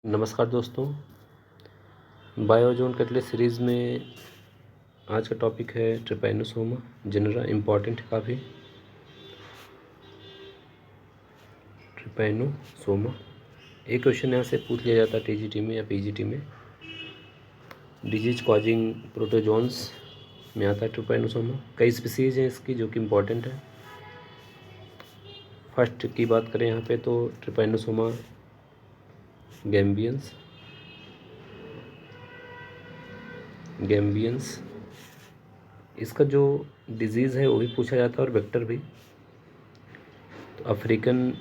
नमस्कार दोस्तों, Biozone कैटलिस series में आज का टॉपिक है ट्रिपैनोसोमा जेनेरा। इम्पॉर्टेंट है काफ़ी। ट्रिपैनोसोमा एक क्वेश्चन यहाँ से पूछ लिया जाता है टीजीटी में या पीजीटी में। डिजीज कॉजिंग प्रोटोजोन्स में आता है ट्रिपैनोसोमा। कई स्पीसीज़ हैं इसकी जो कि इम्पॉर्टेंट है। फर्स्ट की बात करें यहाँ पे तो ट्रिपैनोसोमा गैम्बियंस, इसका जो डिजीज़ है वो भी पूछा जाता है और वेक्टर भी। तो अफ्रीकन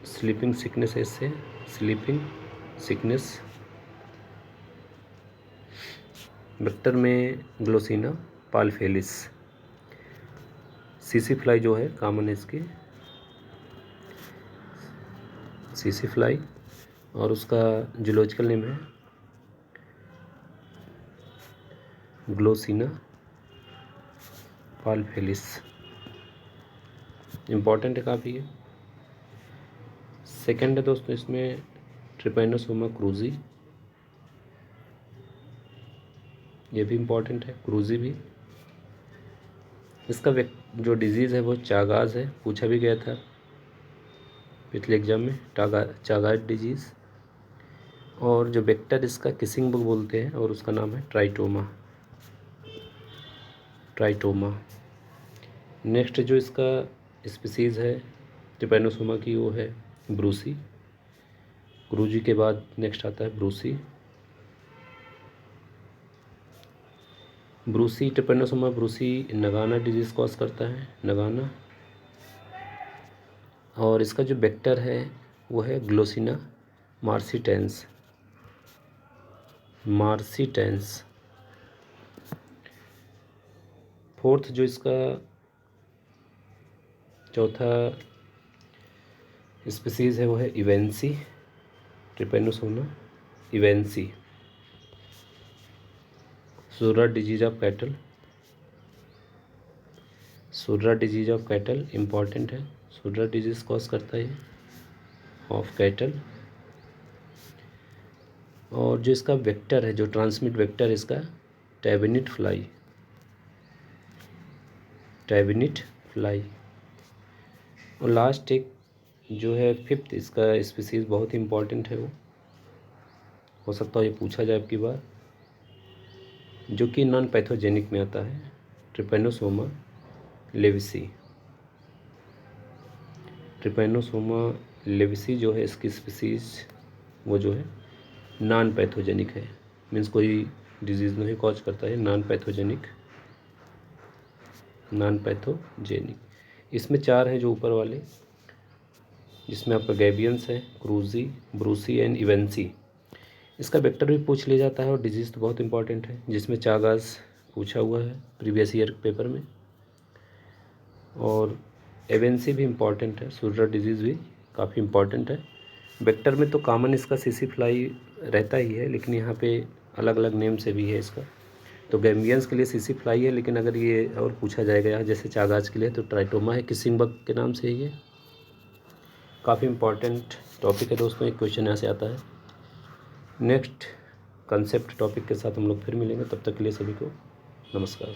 स्लीपिंग सिकनेस है इससे, स्लीपिंग सिकनेस। वेक्टर में ग्लोसिना पालफेलिस। सीसी फ्लाई जो है कॉमन है इसकी, सीसी फ्लाई, और उसका जूलॉजिकल नेम है ग्लोसिना पालफेलिस। इम्पॉर्टेंट है काफ़ी है। सेकंड है दोस्तों इसमें ट्रिपैनोसोमा क्रूजी, ये भी इम्पॉर्टेंट है, क्रूजी भी। इसका जो डिजीज़ है वो चागाज है, पूछा भी गया था पिछले एग्जाम में, चागाज डिजीज़। और जो वेक्टर इसका किसिंग बग बोलते हैं और उसका नाम है ट्राइटोमा। नेक्स्ट जो इसका स्पीसीज़ है ट्रिपैनोसोमा की वो है ब्रूसी। क्रूजी के बाद नेक्स्ट आता है Brucie. Trypanosoma Brucie Nagana disease cause करता है, नगाना। और इसका जो वेक्टर है वो है ग्लोसिना मार्सिटेंस। फोर्थ जो इसका चौथा स्पीसीज़ है वो है इवेंसी, ट्रिपैनोसोमा इवेंसी। सूरा डिजीज ऑफ कैटल, इम्पॉर्टेंट है। सूरा डिजीज़ कॉज करता है ऑफ कैटल। और जो इसका वेक्टर है, जो ट्रांसमिट वेक्टर इसका टैबिनिट फ्लाई। और लास्ट एक जो है फिफ्थ इसका स्पीसीज़ बहुत ही इम्पॉर्टेंट है, वो हो सकता है ये पूछा जाए अब की बार, जो कि नॉन पैथोजेनिक में आता है, ट्रिपैनोसोमा लेविसी जो है इसकी स्पीसीज़ वो जो है नॉन पैथोजेनिक है, मीन्स कोई डिजीज़ नहीं कॉज करता है, नॉन पैथोजेनिक। इसमें चार हैं जो ऊपर वाले, जिसमें आपका गैबियंस है, क्रूजी, ब्रूसी एंड इवेंसी। इसका वेक्टर भी पूछ लिया जाता है और डिजीज़ तो बहुत इंपॉर्टेंट है, जिसमें चागाज पूछा हुआ है प्रीवियस ईयर पेपर में। और एवेंसी भी इम्पॉर्टेंट है, सूरा डिजीज़ भी काफ़ी इम्पॉर्टेंट है। वेक्टर में तो कॉमन इसका सीसी फ्लाई रहता ही है, लेकिन यहाँ पे अलग अलग नेम से भी है इसका। तो गैम्बियंस के लिए सीसी फ्लाई है, लेकिन अगर ये और पूछा जाएगा यहाँ जैसे चागाज के लिए तो ट्राइटोमा है, किसिंग बग के नाम से है ये। काफ़ी इम्पॉर्टेंट टॉपिक है दोस्तों, एक क्वेश्चन यहाँ से आता है। नेक्स्ट कंसेप्ट टॉपिक के साथ हम लोग फिर मिलेंगे, तब तक के लिए सभी को नमस्कार।